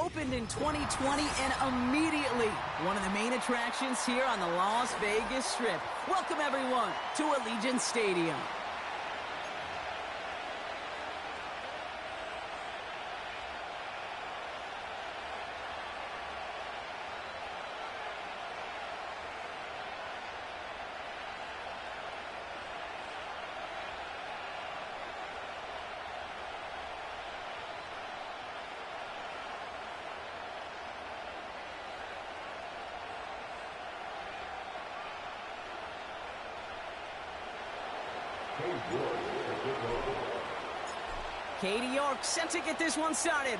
opened in 2020 and immediately one of the main attractions here on the Las Vegas Strip. Welcome, everyone, to Allegiant Stadium. Katie York set to get this one started.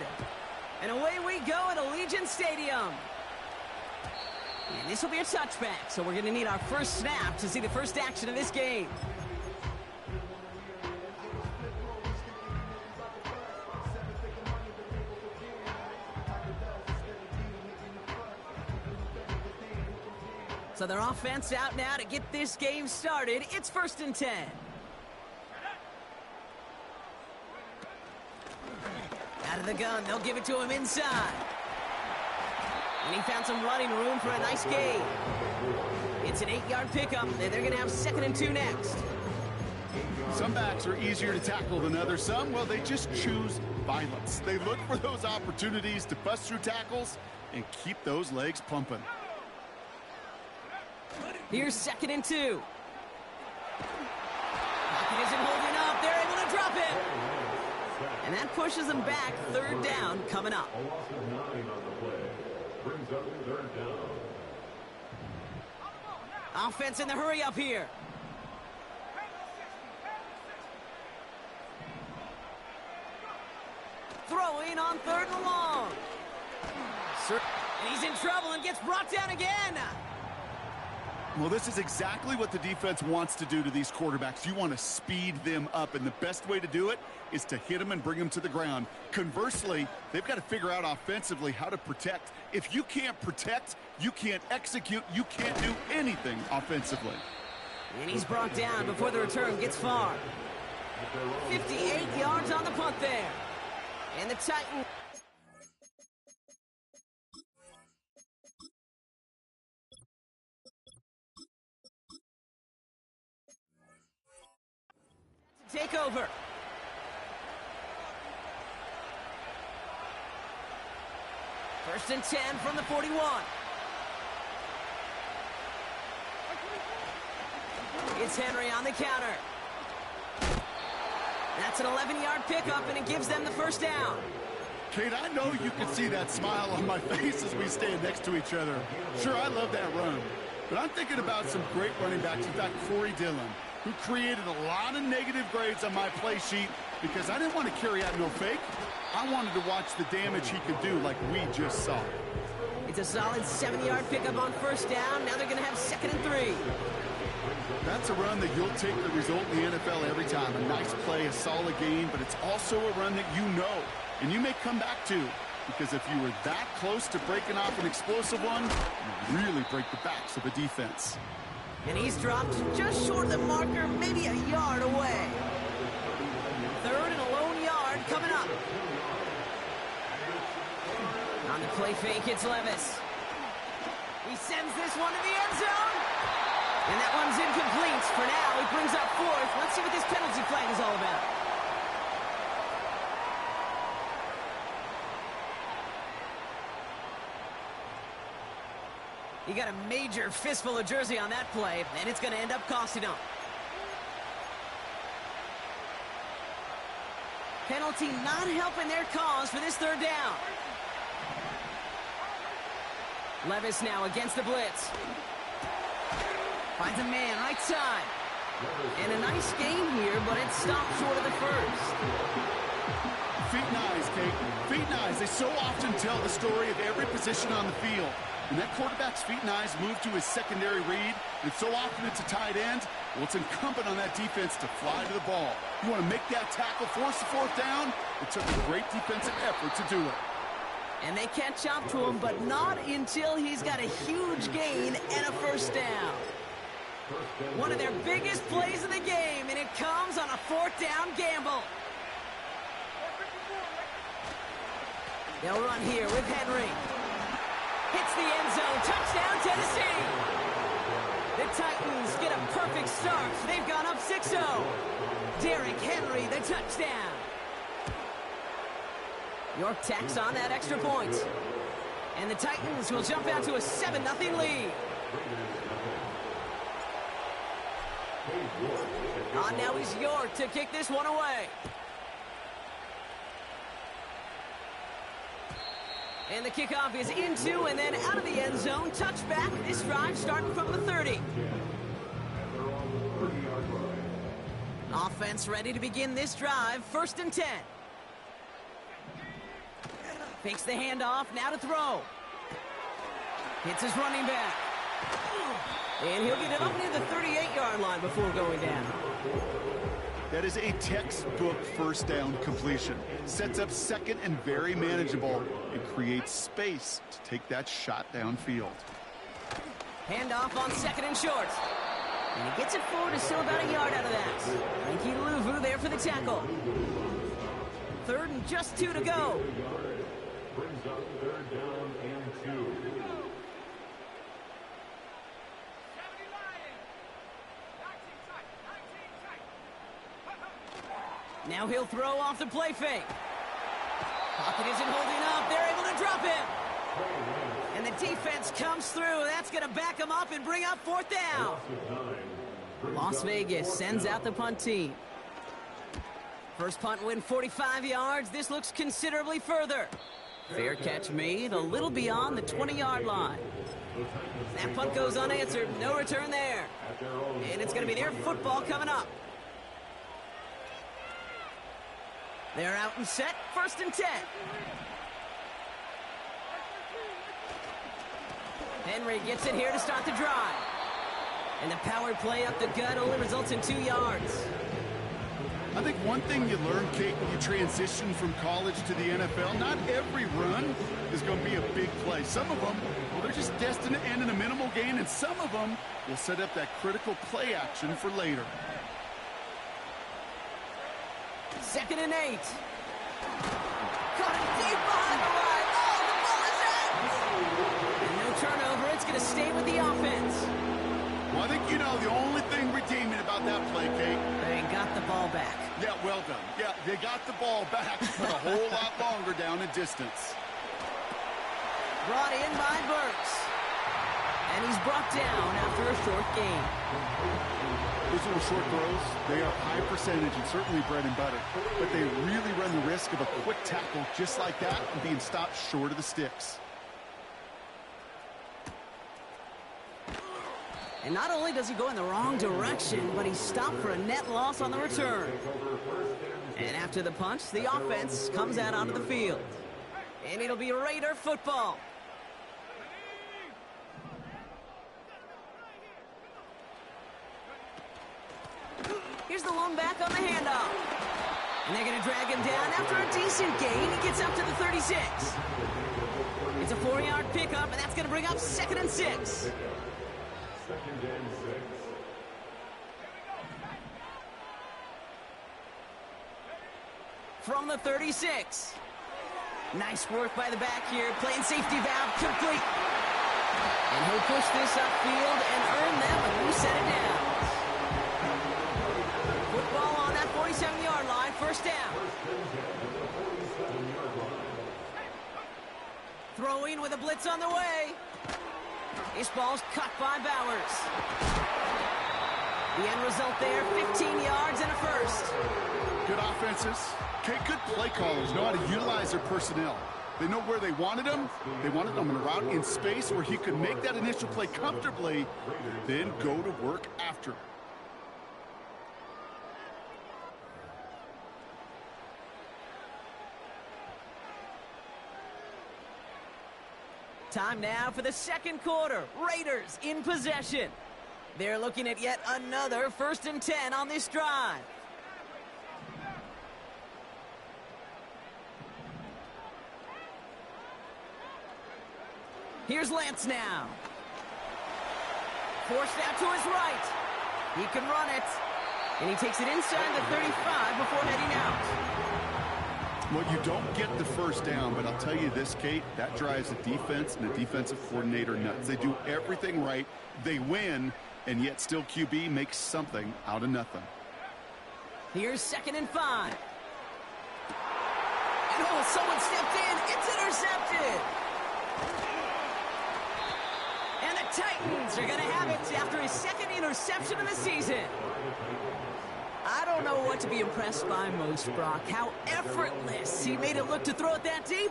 And away we go at Allegiant Stadium. And this will be a touchback, so we're going to need our first snap to see the first action of this game. So their offense out now to get this game started. It's 1st and 10. Out of the gun, they'll give it to him inside. And he found some running room for a nice gain. It's an 8-yard pickup, and they're going to have 2nd and 2 next. Some backs are easier to tackle than others. Some, well, they just choose violence. They look for those opportunities to bust through tackles and keep those legs pumping. Here's 2nd and 2. Pocket isn't holding up. They're able to drop it. And that pushes them back. 3rd down coming up. Offense in the hurry up here. Throwing on 3rd and long. And he's in trouble and gets brought down again. Well, this is exactly what the defense wants to do to these quarterbacks. You want to speed them up, and the best way to do it is to hit them and bring them to the ground. Conversely, they've got to figure out offensively how to protect. If you can't protect, you can't execute, you can't do anything offensively. And he's brought down before the return gets far. 58 yards on the punt there. And the Titans... take over. First and 10 from the 41. It's Henry on the counter. That's an 11-yard pickup, and it gives them the 1st down. Kate, I know you can see that smile on my face as we stand next to each other. Sure, I love that run, but I'm thinking about some great running backs. In fact, Corey Dillon, who created a lot of negative grades on my play sheet because I didn't want to carry out no fake. I wanted to watch the damage he could do like we just saw. It's a solid 7-yard pickup on 1st down. Now they're going to have 2nd and 3. That's a run that you'll take the result in the NFL every time. A nice play, a solid gain, but it's also a run that you know and you may come back to, because if you were that close to breaking off an explosive one, you really break the backs of a defense. And he's dropped just short of the marker, maybe a yard away. 3rd and a lone yard coming up. On the play fake, it's Levis. He sends this one to the end zone. And that one's incomplete. For now, he brings up 4th. Let's see what this penalty flag is all about. He got a major fistful of jersey on that play, and it's going to end up costing him. Penalty not helping their cause for this 3rd down. Levis now against the blitz. Finds a man right side. And a nice gain here, but it stopped short of the 1st. Feet and eyes, Kate. Feet and eyes. They so often tell the story of every position on the field. When that quarterback's feet and eyes move to his secondary read, and so often it's a tight end, well, it's incumbent on that defense to fly to the ball. You want to make that tackle, force the 4th down? It took a great defensive effort to do it. And they catch up to him, but not until he's got a huge gain and a 1st down. One of their biggest plays of the game, and it comes on a 4th down gamble. They'll run here with Henry. Hits the end zone. Touchdown, Tennessee. The Titans get a perfect start. They've gone up 6-0. Derrick Henry, the touchdown. York tacks on that extra point. And the Titans will jump out to a 7-0 lead. Now is York to kick this one away. And the kickoff is into and then out of the end zone. Touchback. This drive starting from the 30. Offense ready to begin this drive. 1st and 10. Fakes the handoff. Now to throw. Hits his running back. And he'll get it up near the 38-yard line before going down. That is a textbook first down completion. Sets up second and very manageable and creates space to take that shot downfield. Handoff on 2nd and short. And he gets it forward, is still about a yard out of that. Frankie Luvu there for the tackle. 3rd and just 2 to go. Brings up 3rd down and 2. Now he'll throw off the play fake. Pocket isn't holding up. They're able to drop him. And the defense comes through. That's going to back him up and bring up 4th down. Las Vegas sends out the punt team. First punt win 45 yards. This looks considerably further. Fair catch made a little beyond the 20-yard line. That punt goes unanswered. No return there. And it's going to be their football coming up. They're out and set. 1st and 10. Henry gets it here to start the drive. And the power play up the gut only results in 2 yards. I think one thing you learn, Kate, when you transition from college to the NFL, not every run is going to be a big play. Some of them, well, they're just destined to end in a minimal gain, and some of them will set up that critical play action for later. 2nd and 8. Caught it deep behind the line. Oh, the ball is in! And no turnover. It's going to stay with the offense. Well, I think you know the only thing redeeming about that play, Kate. They got the ball back. Yeah, well done. Yeah, they got the ball back, but a whole lot longer down in distance. Brought in by Burks. And he's brought down after a short gain. Those little short throws, they are high percentage and certainly bread and butter. But they really run the risk of a quick tackle just like that and being stopped short of the sticks. And not only does he go in the wrong direction, but he's stopped for a net loss on the return. And after the punch, the offense comes out onto the field. And it'll be Raider football. Here's the lone back on the handoff. And they're going to drag him down after a decent gain. He gets up to the 36. It's a 4-yard pickup, and that's going to bring up 2nd and 6. 2nd and 6. From the 36. Nice work by the back here. Playing safety valve complete. And he'll push this upfield and earn them a new set of downs. Football on that 47-yard line. 1st down. Throwing with a blitz on the way. This ball's cut by Bowers. The end result there, 15 yards and a first. Good offenses. Okay, good play callers know how to utilize their personnel. They know where they wanted him. They wanted him in a route in space where he could make that initial play comfortably, then go to work after. Time now for the 2nd quarter. Raiders in possession. They're looking at yet another 1st and 10 on this drive. Here's Lance now. Forced out to his right. He can run it. And he takes it inside the 35 before heading out. Well, you don't get the first down, but I'll tell you this, Kate, that drives the defense and the defensive coordinator nuts. They do everything right. They win, and yet still QB makes something out of nothing. Here's 2nd and 5. And oh, someone stepped in. It's intercepted. And the Titans are going to have it after his 2nd interception of the season. I don't know what to be impressed by most, Brock. How effortless he made it look to throw it that deep,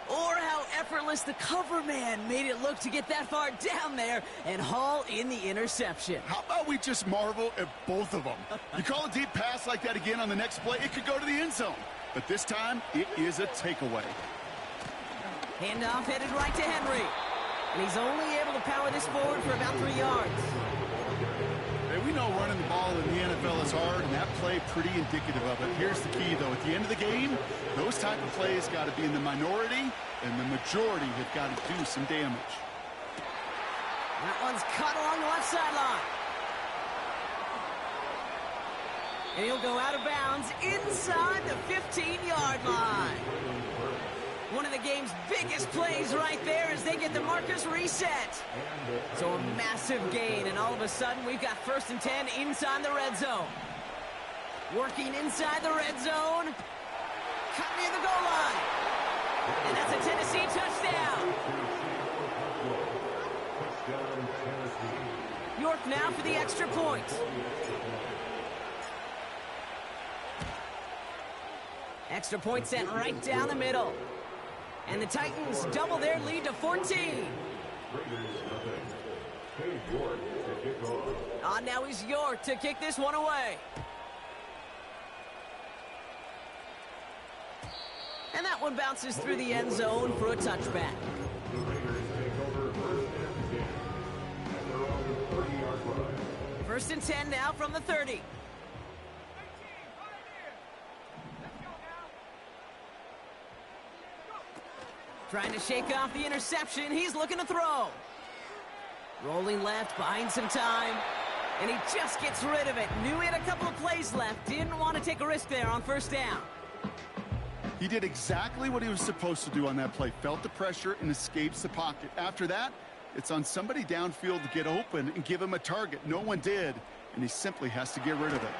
or how effortless the cover man made it look to get that far down there and haul in the interception. How about we just marvel at both of them? You call a deep pass like that again on the next play, it could go to the end zone. But this time, it is a takeaway. Handoff headed right to Henry. And he's only able to power this forward for about 3 yards. Hey, we know running the ball in the NFL is hard, and that play pretty indicative of it. Here's the key, though. At the end of the game, those type of plays got to be in the minority, and the majority have got to do some damage. That one's cut along the left sideline. And he'll go out of bounds inside the 15-yard line. One of the game's biggest plays right there as they get the markers reset. So a massive gain, and all of a sudden we've got 1st and 10 inside the red zone. Working inside the red zone. Cut near the goal line. And that's a Tennessee touchdown. York now for the extra point. Extra point sent right down the middle. And the Titans double their lead to 14. Now he's York to kick this one away. And that one bounces through the end zone for a touchback. 1st and 10 now from the 30. Trying to shake off the interception. He's looking to throw. Rolling left, buying some time. And he just gets rid of it. Knew he had a couple of plays left. Didn't want to take a risk there on 1st down. He did exactly what he was supposed to do on that play. Felt the pressure and escapes the pocket. After that, it's on somebody downfield to get open and give him a target. No one did, and he simply has to get rid of it.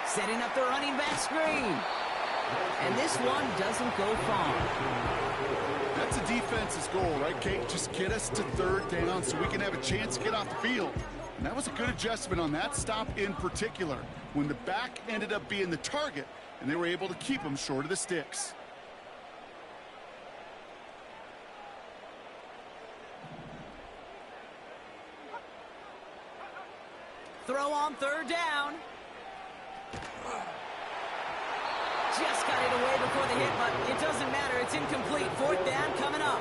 Setting up the running back screen. And this one doesn't go far. That's a defense's goal, right, Kate? Just get us to 3rd down so we can have a chance to get off the field. And that was a good adjustment on that stop in particular, when the back ended up being the target, and they were able to keep him short of the sticks. Throw on 3rd down. Just got it away before the hit, but it doesn't matter. It's incomplete. 4th down coming up.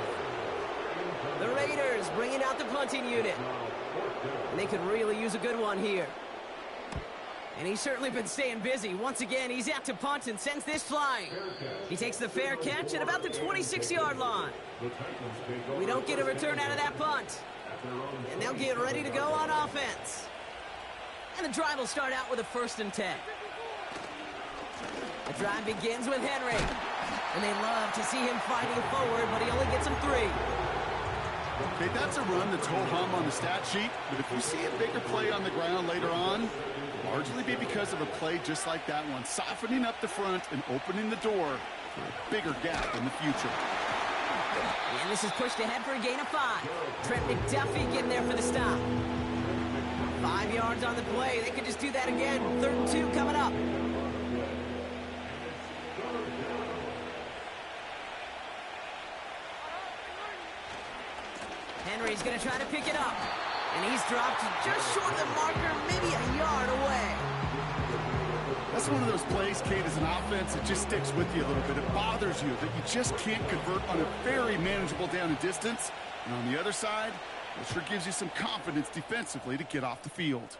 The Raiders bringing out the punting unit. And they could really use a good one here. And he's certainly been staying busy. Once again, he's out to punt and sends this flying. He takes the fair catch at about the 26-yard line. We don't get a return out of that punt. And they'll get ready to go on offense. And the drive will start out with a 1st and 10. The drive begins with Henry. And they love to see him fighting forward, but he only gets them 3. Okay, that's a run that's ho-hum on the stat sheet, but if you see a bigger play on the ground later on, it'll largely be because of a play just like that one, softening up the front and opening the door for a bigger gap in the future. And this is pushed ahead for a gain of 5. Trent McDuffie getting there for the stop. 5 yards on the play. They could just do that again. 3rd and 2 coming up. Henry's going to try to pick it up. And he's dropped just short of the marker, maybe a yard away. That's one of those plays, Kate, as an offense, it just sticks with you a little bit. It bothers you that you just can't convert on a very manageable down and distance. And on the other side, it sure gives you some confidence defensively to get off the field.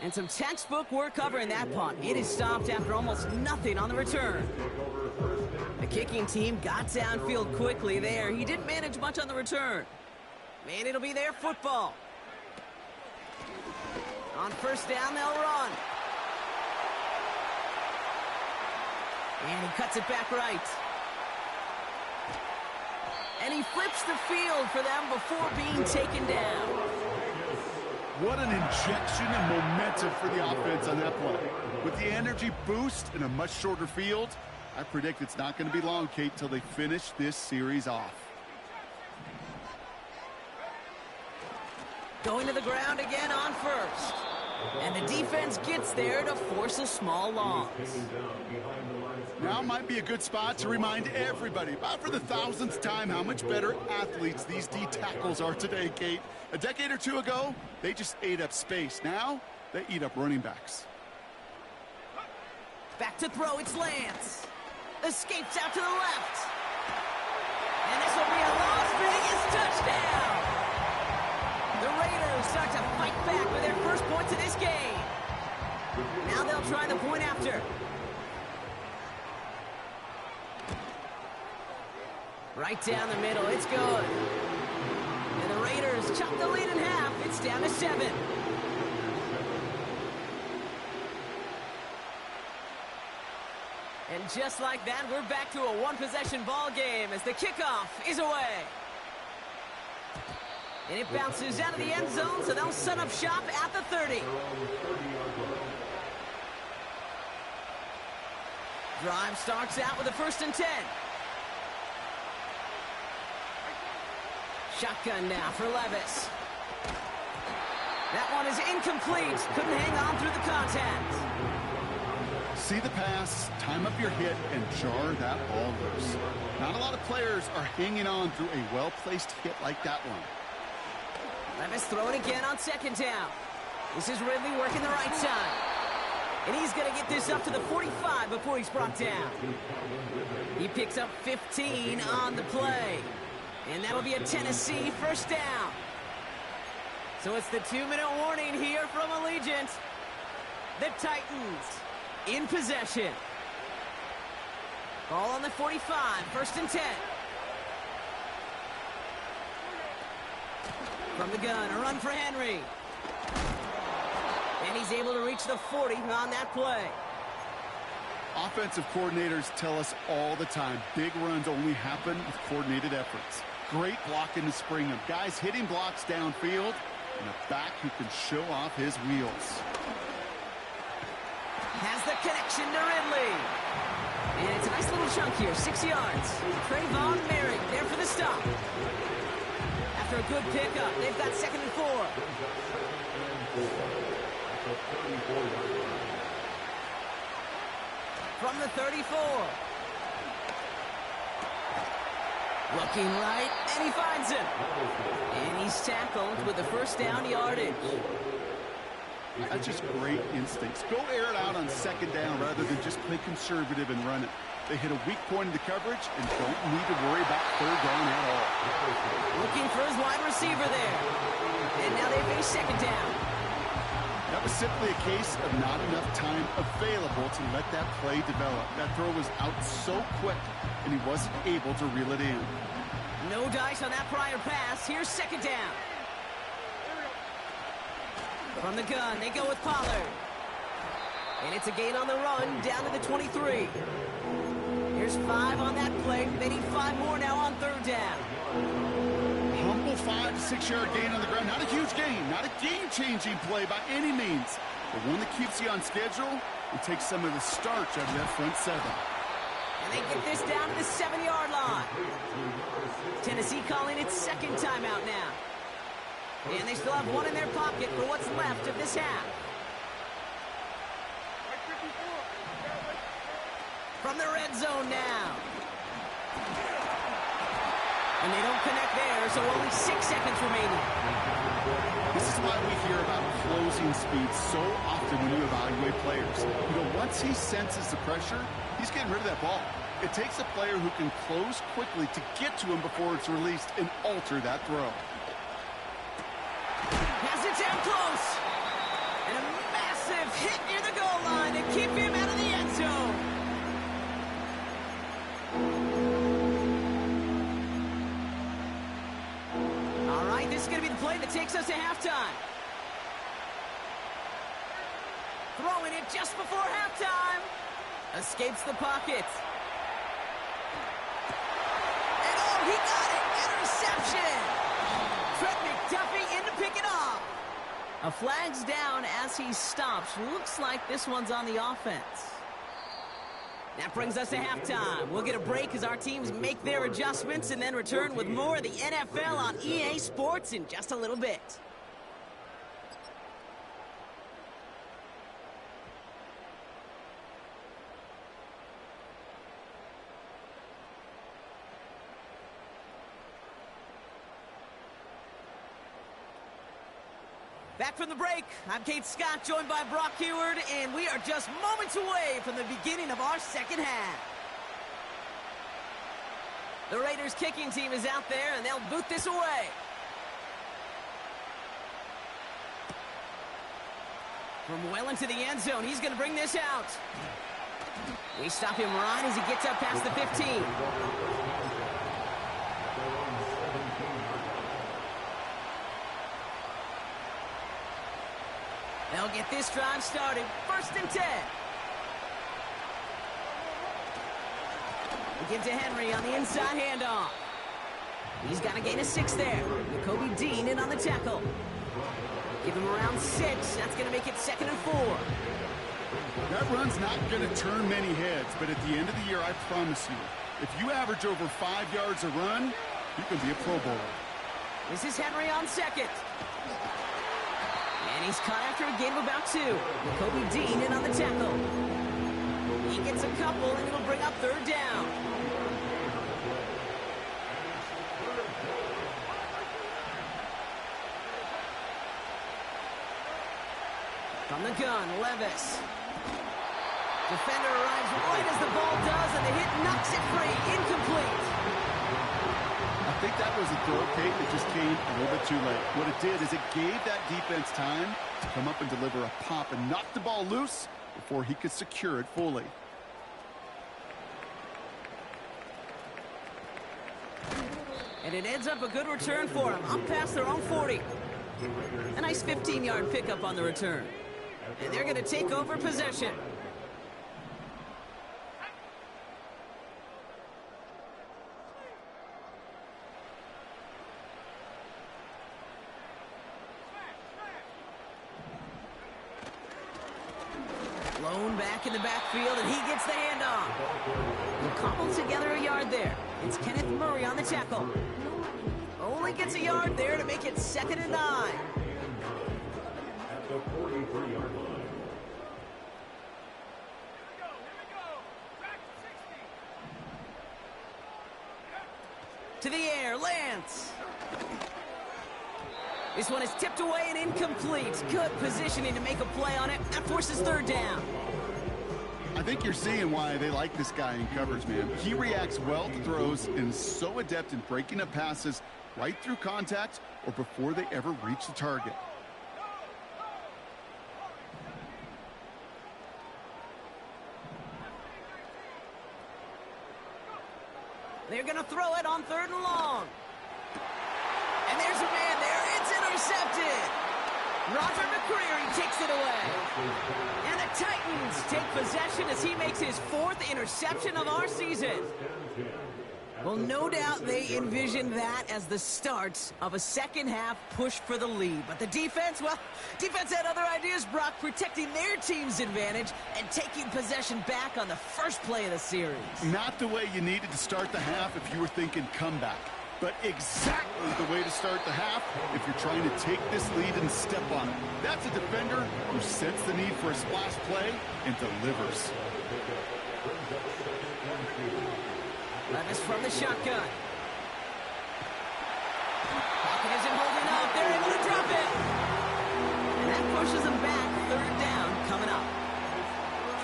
And some textbook work covering that punt. It is stopped after almost nothing on the return. The kicking team got downfield quickly there. He didn't manage much on the return. And it'll be their football. On first down, they'll run. And he cuts it back right. And he flips the field for them before being taken down. What an injection of momentum for the offense on that play. With the energy boost and a much shorter field, I predict it's not going to be long, Kate, till they finish this series off. Going to the ground again on first. And the defense gets there to force a small loss. Now might be a good spot to remind everybody, about for the thousandth time, how much better athletes these D tackles are today, Kate. A decade or two ago, they just ate up space. Now, they eat up running backs. Back to throw, it's Lance. Escapes out to the left. And this will be a Las Vegas touchdown. The Raiders start to fight back with their first points of this game. Now they'll try the point after. Right down the middle, it's good. And the Raiders chop the lead in half. It's down to 7. And just like that, we're back to a one-possession ball game as the kickoff is away. And it bounces out of the end zone, so they'll set up shop at the 30. Drive starts out with a 1st and 10. Shotgun now for Levis. That one is incomplete. Couldn't hang on through the contact. See the pass, time up your hit, and jar that ball loose. Not a lot of players are hanging on through a well-placed hit like that one. Levis throwing again on 2nd down. This is Ridley working the right side. And he's going to get this up to the 45 before he's brought down. He picks up 15 on the play. And that'll be a Tennessee 1st down. So it's the 2-minute warning here from Allegiant. The Titans in possession. Ball on the 45, 1st and 10. From the gun, a run for Henry. And he's able to reach the 40 on that play. Offensive coordinators tell us all the time, big runs only happen with coordinated efforts. Great blocking to spring them. Guys hitting blocks downfield, and a back who can show off his wheels. Has the connection to Ridley. And it's a nice little chunk here, 6 yards. Trayvon Merrick there for the stop. After a good pickup, they've got 2nd and 4. From the 34. Looking right, and he finds him. And he's tackled with the 1st down yardage. That's just great instincts. Go air it out on 2nd down rather than just play conservative and run it. They hit a weak point in the coverage and don't need to worry about 3rd down at all. Looking for his wide receiver there. And now they face 2nd down. That was simply a case of not enough time available to let that play develop. That throw was out so quick, and he wasn't able to reel it in. No dice on that prior pass. Here's 2nd down. From the gun, they go with Pollard. And it's a gain on the run, down to the 23. Here's 5 on that play. They need 5 more now on 3rd down. Humble 5 to 6 yard gain on the ground. Not a huge gain, not a game-changing play by any means, but one that keeps you on schedule and takes some of the starch out of that front 7. And they get this down to the 7-yard line. Tennessee calling its 2nd timeout now. And they still have 1 in their pocket for what's left of this half. From the red zone now. And they don't connect there, so only 6 seconds remaining. This is why we hear about closing speed so often when you evaluate players. You know, once he senses the pressure, he's getting rid of that ball. It takes a player who can close quickly to get to him before it's released and alter that throw. Has it down close. And a massive hit near the goal line to keep him out of the end zone. All right, this is going to be the play that takes us to halftime. throwing it just before halftime. Escapes the pocket. And oh, he got it! Interception! Trent McDuffie in to pick it off. A flag's down as he stops. Looks like this one's on the offense. That brings us to halftime. We'll get a break as our teams make their adjustments and then return with more of the NFL on EA Sports in just a little bit. Back from the break, I'm Kate Scott, joined by Brock Heward, and we are just moments away from the beginning of our second half. The Raiders kicking team is out there, and they'll boot this away. From well into the end zone, he's going to bring this out. We stop him right as he gets up past the 15. They'll get this drive started. 1st and 10. We give to Henry on the inside handoff. He's got a gain of 6 there. Kobe Dean in on the tackle. Give him around 6. That's going to make it 2nd and 4. That run's not going to turn many heads, but at the end of the year, I promise you, if you average over 5 yards a run, you can be a Pro Bowler. This is Henry on 2nd. And he's caught after a gain of about 2. Kobe Dean in on the tackle. He gets a couple, and it'll bring up 3rd down. From the gun, Levis. Defender arrives right as the ball does, and the hit knocks it free. Incomplete. I think that was a throw, Kate, that just came a little bit too late. What it did is it gave that defense time to come up and deliver a pop and knock the ball loose before he could secure it fully. And it ends up a good return for him, up past their own 40. A nice 15-yard pickup on the return. And they're going to take over possession. Blown back in the backfield, and he gets the handoff. We'll cobble together a yard there. It's Kenneth Murray on the tackle. Only gets a yard there to make it 2nd and 9. At the 43-yard line. To the air, Lance. This one is tipped away and incomplete. Good positioning to make a play on it. That forces 3rd down. I think you're seeing why they like this guy in coverage, man. He reacts well to throws and is so adept in breaking up passes right through contact or before they ever reach the target. They're going to throw it on 3rd and long. And there's a man there. It's intercepted. Roger McCreary takes it away. And the Titans take possession as he makes his 4th interception of our season. Well, no doubt they envisioned that as the start of a second-half push for the lead. But the defense, well, defense had other ideas, Brock, protecting their team's advantage and taking possession back on the first play of the series. Not the way you needed to start the half if you were thinking comeback, but exactly the way to start the half if you're trying to take this lead and step on it. That's a defender who sets the need for a splash play and delivers. Levis from the shotgun. Pocket isn't holding up. They're able to drop it. And that pushes them back. 3rd down coming up.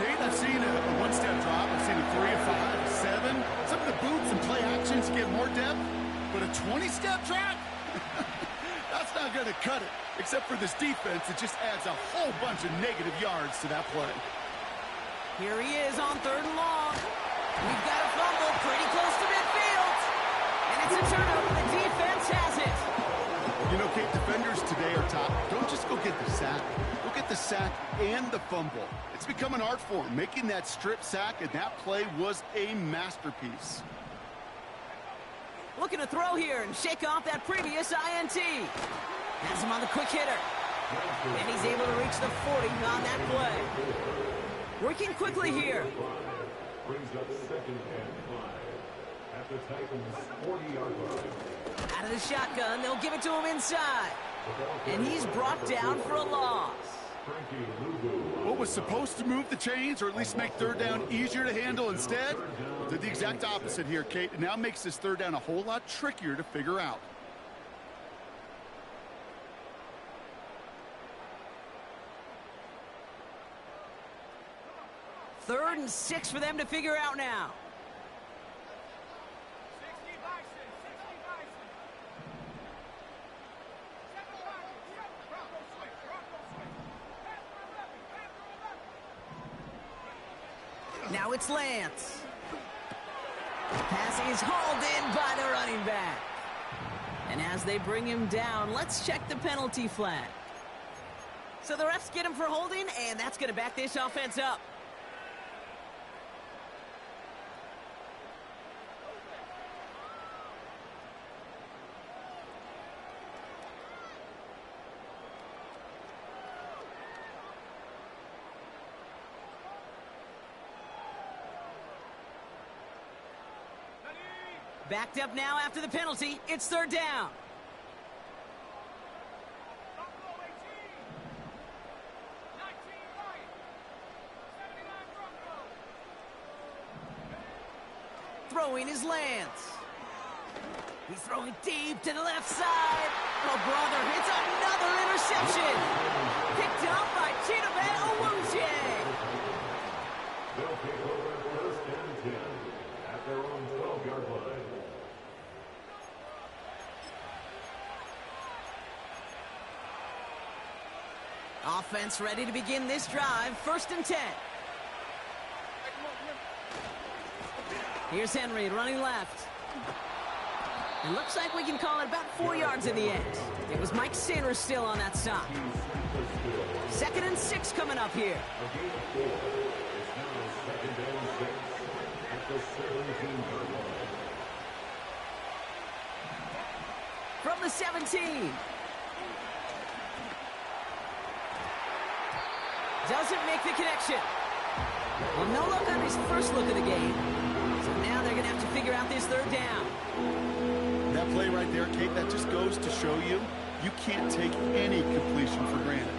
Kate, I've seen a one-step drop. I've seen a 3, a 5, a 7. Some of the boots and play actions get more depth, but a 20-step drop? That's not going to cut it, except for this defense that just adds a whole bunch of negative yards to that play. Here he is on 3rd and long. We've got a fumble pretty close to midfield. And it's a turnover. The defense has it. You know, Kate, defenders today are top. Don't just go get the sack. Go get the sack and the fumble. It's become an art form, making that strip sack, and that play was a masterpiece. Looking to throw here and shake off that previous INT. Has him on the quick hitter. And he's able to reach the 40 on that play. Working quickly here. Brings up 2nd and 5 at the Titans' 40-yard line. Out of the shotgun, they'll give it to him inside. And he's brought down for a loss. What was supposed to move the chains, or at least make 3rd down easier to handle instead, did the exact opposite here, Kate. It now makes this 3rd down a whole lot trickier to figure out. Third and 6 for them to figure out now. Now it's Lance. Pass is hauled in by the running back. And as they bring him down, let's check the penalty flag. So the refs get him for holding, and that's going to back this offense up. Backed up now after the penalty. It's 3rd down. Throwing is Lance. He's throwing deep to the left side. Oh, brother, it's another interception. Picked up by Cfb25. They'll take over 1st and 10 at their own 12-yard line. Offense ready to begin this drive. 1st and 10. Here's Henry running left. It looks like we can call it about 4 yards in the end. It was Mike Sanders still on that stop. 2nd and 6 coming up here. A gain of 4. It's now 2nd and 6 at the 17-yard line. From the 17. Doesn't make the connection. Well, no luck on his first look of the game. So now they're going to have to figure out this 3rd down. That play right there, Kate, that just goes to show you can't take any completion for granted.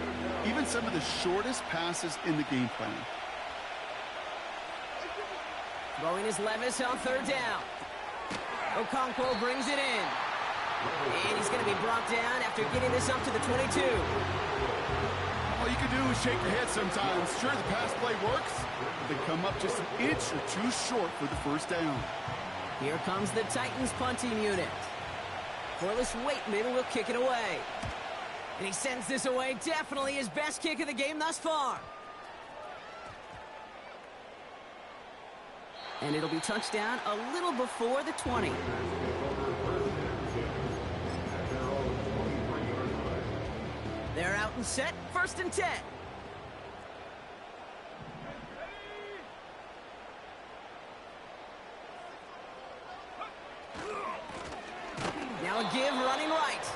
Even some of the shortest passes in the game plan. Throwing is Levis on 3rd down. Okonkwo brings it in. And he's going to be brought down after getting this up to the 22. All you can do is shake your head sometimes. Sure, the pass play works, but they come up just an inch or two short for the 1st down. Here comes the Titans punting unit. Corliss Waitman will kick it away. And he sends this away, definitely his best kick of the game thus far. And it'll be touchdown a little before the 20. They're out and set, 1st and 10. Now a give running right.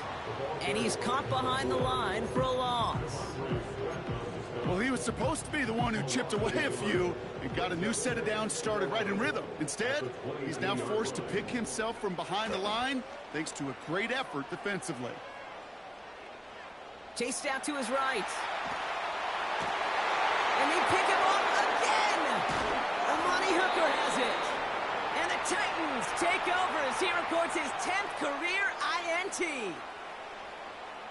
And he's caught behind the line for a loss. Well, he was supposed to be the one who chipped away a few and got a new set of downs started right in rhythm. Instead, he's now forced to pick himself from behind the line thanks to a great effort defensively. Chased out to his right. And they pick him up again. Amani Hooker has it. And the Titans take over as he records his 10th career INT.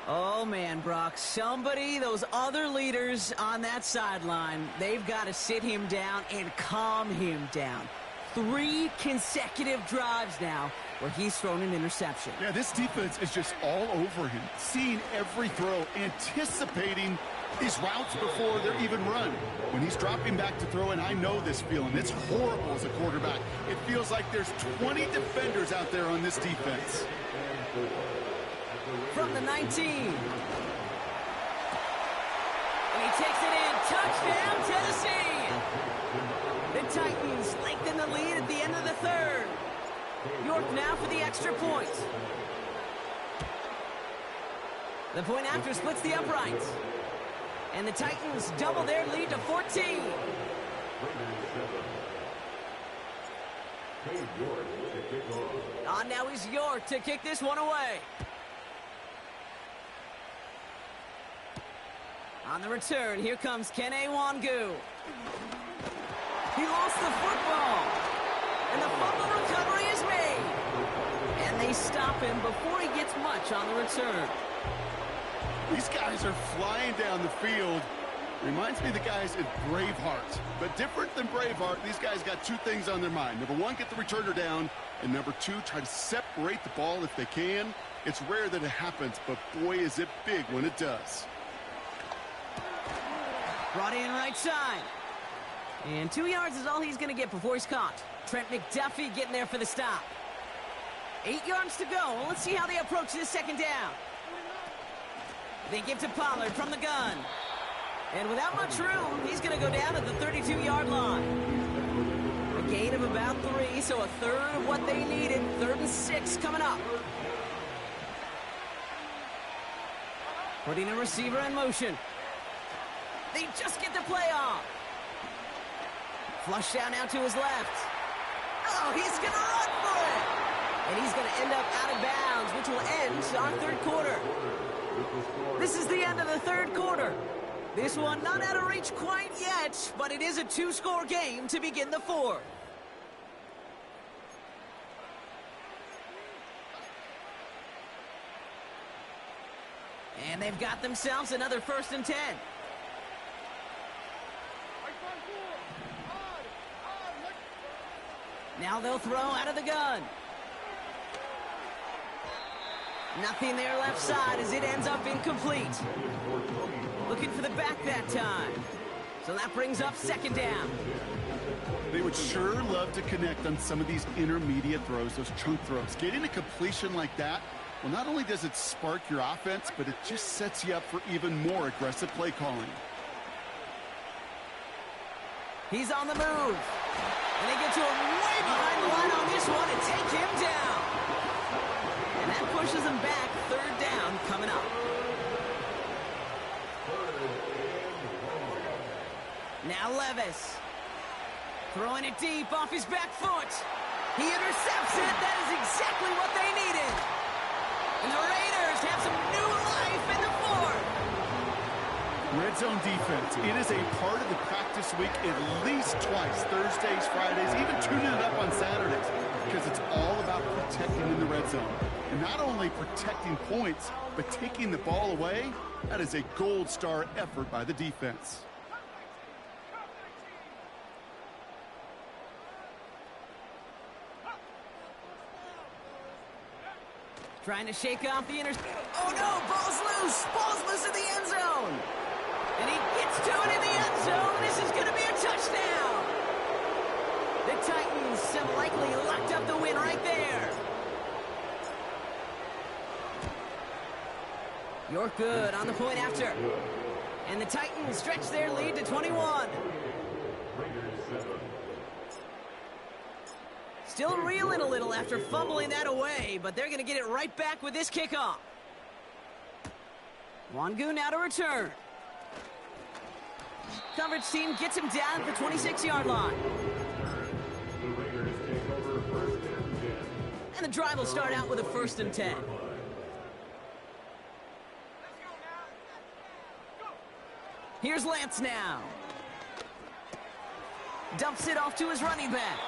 Oh, man, Brock, those other leaders on that sideline, they've got to sit him down and calm him down. 3 consecutive drives now where he's thrown an interception. Yeah, this defense is just all over him, seeing every throw, anticipating his routes before they're even run. When he's dropping back to throw, and I know this feeling, it's horrible as a quarterback. It feels like there's 20 defenders out there on this defense. From the 19. And he takes it in. Touchdown, Tennessee! The Titans lengthen the lead at the end of the third. York now for the extra point. The point after splits the uprights. And the Titans double their lead to 14. Now is York to kick this one away. On the return, here comes Kene Wangu. He lost the football. And the fumble recovery is made. And they stop him before he gets much on the return. These guys are flying down the field. Reminds me of the guys at Braveheart. But different than Braveheart, these guys got two things on their mind. Number one, get the returner down. And number two, try to separate the ball if they can. It's rare that it happens, but boy, is it big when it does. Brought in right side. And 2 yards is all he's going to get before he's caught. Trent McDuffie getting there for the stop. 8 yards to go. Well, let's see how they approach this second down. They give to Pollard from the gun. And without much room, he's going to go down at the 32-yard line. A gain of about 3, so a third of what they needed. 3rd and 6 coming up. Putting a receiver in motion. They just get the play off. Flush down now to his left. Oh, he's going to run for it. And he's going to end up out of bounds, which will end our third quarter. This is the end of the third quarter. This one not out of reach quite yet, but it is a 2-score game to begin the fourth. And they've got themselves another 1st and 10. Now they'll throw out of the gun. Nothing there left side as it ends up incomplete. Looking for the back that time. So that brings up 2nd down. They would sure love to connect on some of these intermediate throws, those chunk throws. Getting a completion like that, well, not only does it spark your offense, but it just sets you up for even more aggressive play calling. He's on the move. And they get to him way behind the line on this one and take him down. And that pushes him back. 3rd down coming up. Now Levis. Throwing it deep off his back foot. He intercepts it. That is exactly what they needed. And the Raiders have some new life in the fourth. Red zone defense. It is a part of the practice week at least twice. Thursdays, Fridays, even tuning it up on Saturdays. Because it's all about protecting in the red zone. And not only protecting points, but taking the ball away. That is a gold star effort by the defense. Trying to shake off the Oh no, ball's loose. Ball's loose in the end zone. And he gets to it in the end zone. This is going to be a touchdown. The Titans have likely locked up the win right there. You're good on the point after. And the Titans stretch their lead to 21. Still reeling a little after fumbling that away, but they're going to get it right back with this kickoff. Wangu now to return. Coverage team gets him down at the 26-yard line. And the drive will start out with a 1st and 10. Here's Lance now. Dumps it off to his running back.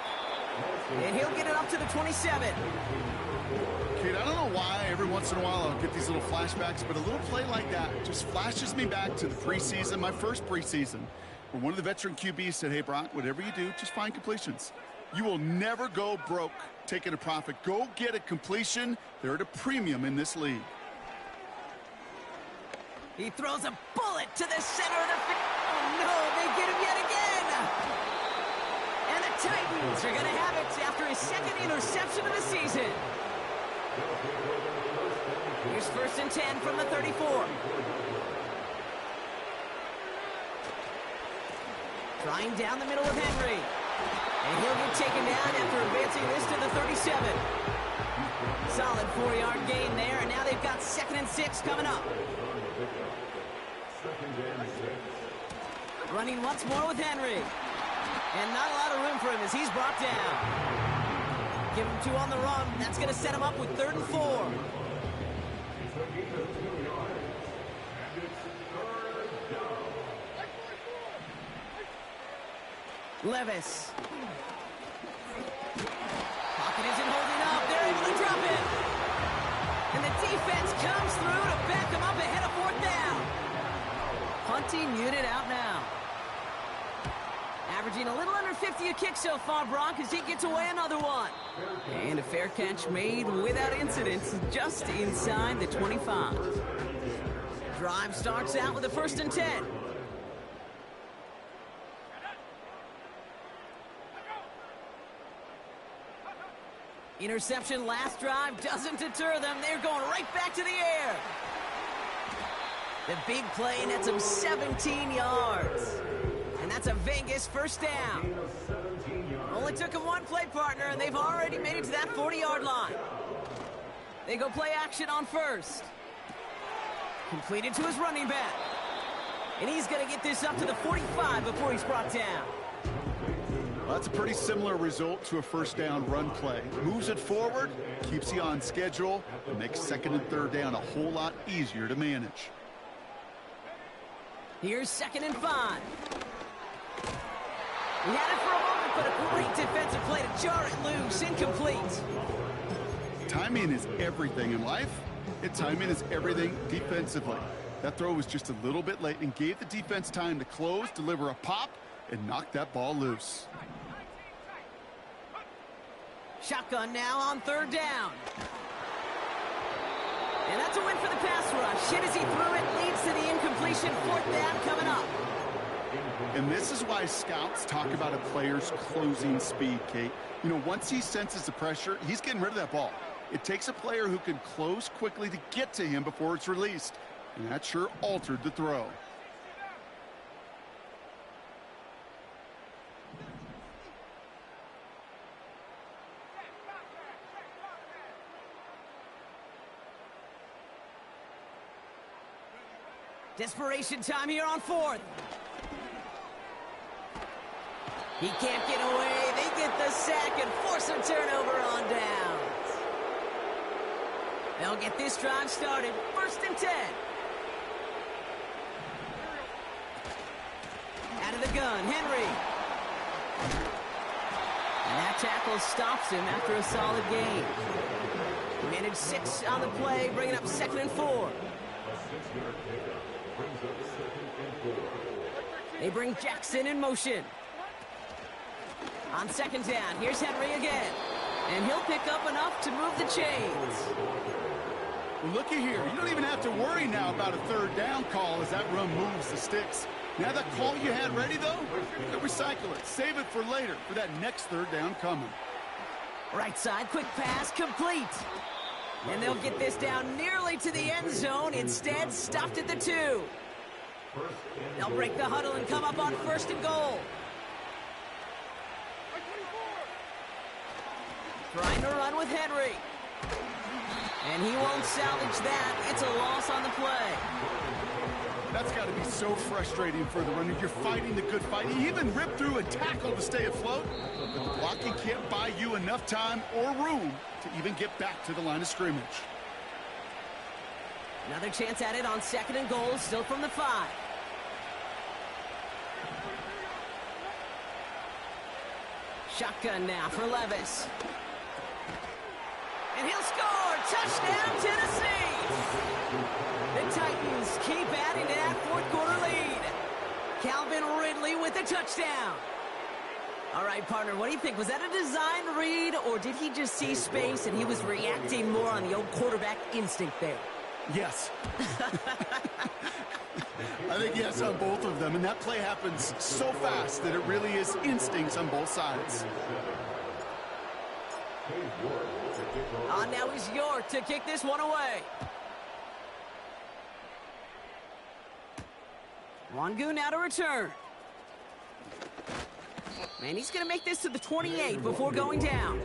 And he'll get it up to the 27. Kate, I don't know why every once in a while I'll get these little flashbacks, but a little play like that just flashes me back to the preseason, my first preseason, where one of the veteran QBs said, hey, Brock, whatever you do, just find completions. You will never go broke taking a profit. Go get a completion. They're at a premium in this league. He throws a bullet to the center of the field. Oh, no, they get him yet again. And the Titans are going to have it after his 2nd interception of the season. Here's 1st and 10 from the 34. Trying down the middle of Henry. And he'll get taken down after advancing this to the 37. Solid 4-yard gain there, and now they've got 2nd and 6 coming up. Running once more with Henry. And not a lot of room for him as he's brought down. Give him 2 on the run. That's going to set him up with 3rd and 4. Levis. Pocket isn't holding up. They're able to drop it. And the defense comes through to back him up ahead of 4th down. Punting unit out now. Averaging a little under 50 a kick so far, Brock, as he gets away another one. And a fair catch made without incident, just inside the 25. Drive starts out with a 1st and 10. Interception last drive doesn't deter them. They're going right back to the air. The big play nets them 17 yards. And that's a Vegas 1st down. Only took them 1 play, partner, and they've already made it to that 40-yard line. They go play action on 1st. Completed to his running back. And he's going to get this up to the 45 before he's brought down. Well, that's a pretty similar result to a 1st down run play. Moves it forward, keeps you on schedule, and makes 2nd and 3rd down a whole lot easier to manage. Here's 2nd and 5. He had it for a moment, but a great defensive play to jar it loose. Incomplete. Timing is everything in life. Timing is everything defensively. That throw was just a little bit late and gave the defense time to close, deliver a pop, and knock that ball loose. Shotgun now on 3rd down. And that's a win for the pass rush. Hit as he threw it, leads to the incompletion. 4th down coming up. And this is why scouts talk about a player's closing speed, Kate. You know, once he senses the pressure, he's getting rid of that ball. It takes a player who can close quickly to get to him before it's released. And that sure altered the throw. Desperation time here on 4th. He can't get away. They get the sack and force a turnover on downs. They'll get this drive started. 1st and 10. Out of the gun, Henry. And that tackle stops him after a solid gain. He managed 6 on the play, bringing up 2nd and 4. They bring Jackson in motion. On 2nd down, here's Henry again. And he'll pick up enough to move the chains. Well, looky here. You don't even have to worry now about a 3rd down call as that run moves the sticks. Now that call you had ready, though, you can recycle it. Save it for later for that next 3rd down coming. Right side, quick pass, complete. And they'll get this down nearly to the end zone. Instead, stopped at the 2. They'll break the huddle and come up on 1st and goal. Trying to run with Henry. And he won't salvage that. It's a loss on the play. That's got to be so frustrating for the runner. You're fighting the good fight. He even ripped through a tackle to stay afloat. But the blocking can't buy you enough time or room to even get back to the line of scrimmage. Another chance at it on 2nd and goal, still from the 5. Shotgun now for Levis. And he'll score! Touchdown, Tennessee! The Titans keep adding to that 4th quarter lead. Calvin Ridley with a touchdown. All right, partner, what do you think? Was that a design read, or did he just see space and he was reacting more on the old quarterback instinct there? Yes. I think yes on both of them, and that play happens so fast that it really is instincts on both sides. Now is York to kick this one away. Wangu now to return. And he's going to make this to the 28 before going down.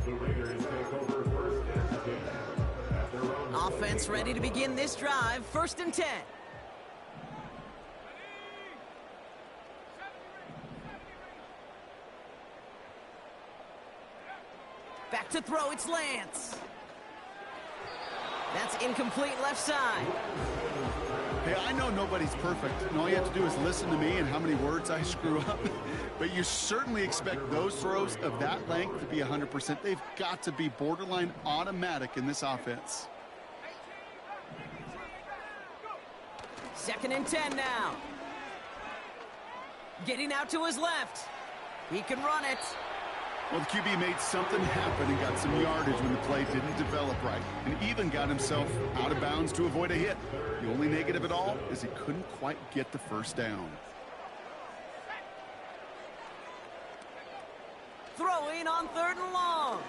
The Raiders take over first and 10. After round Offense ready to begin this drive. 1st and 10. Back to throw, it's Lance. That's incomplete left side. Hey, I know nobody's perfect, and all you have to do is listen to me and how many words I screw up. But you certainly expect those throws of that length to be 100%. They've got to be borderline automatic in this offense. 2nd and 10 now. Getting out to his left. He can run it. Well, the QB made something happen and got some yardage when the play didn't develop right, and even got himself out of bounds to avoid a hit. The only negative at all is he couldn't quite get the first down. Throwing on 3rd and long.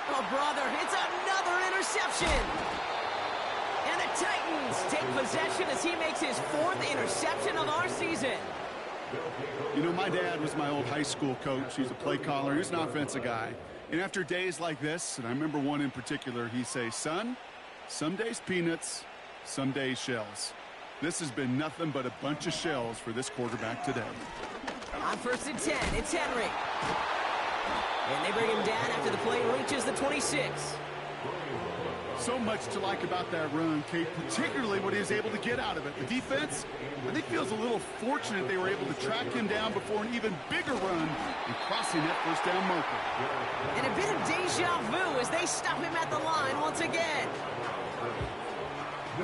Oh, brother, it's another interception. And the Titans take possession as he makes his 4th interception of our season. You know, my dad was my old high school coach. He's a play caller. He's an offensive guy. And after days like this, and I remember one in particular, he'd say, son, some days peanuts, some days shells. This has been nothing but a bunch of shells for this quarterback today. On 1st and 10, it's Henry. And they bring him down after the play reaches the 26. So much to like about that run, Kate, particularly what he was able to get out of it. The defense, I think, feels a little fortunate they were able to track him down before an even bigger run and crossing that first down marker. And a bit of deja vu as they stop him at the line once again.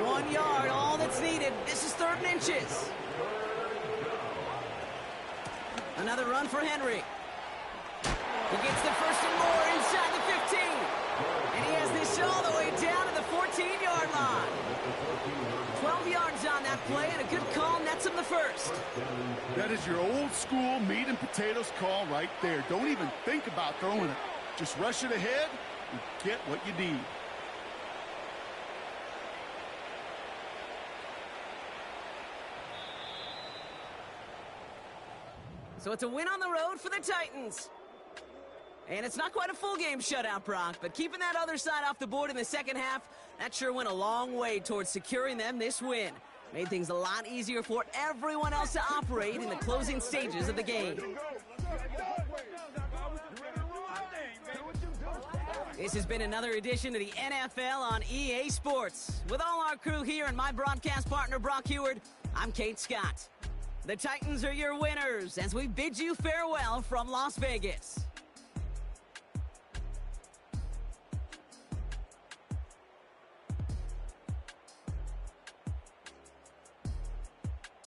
1 yard, all that's needed. This is 3rd and inches. Another run for Henry. He gets the 1st and more inside the 15. And he has this all the way down to the 14-yard line. 12 yards on that play, and a good call nets him the 1st. That is your old school meat and potatoes call right there. Don't even think about throwing it. Just rush it ahead and get what you need. So it's a win on the road for the Titans. And it's not quite a full game shutout, Brock, but keeping that other side off the board in the second half, that sure went a long way towards securing them this win. Made things a lot easier for everyone else to operate in the closing stages of the game. This has been another edition of the NFL on EA Sports. With all our crew here and my broadcast partner, Brock Heward, I'm Kate Scott. The Titans are your winners as we bid you farewell from Las Vegas.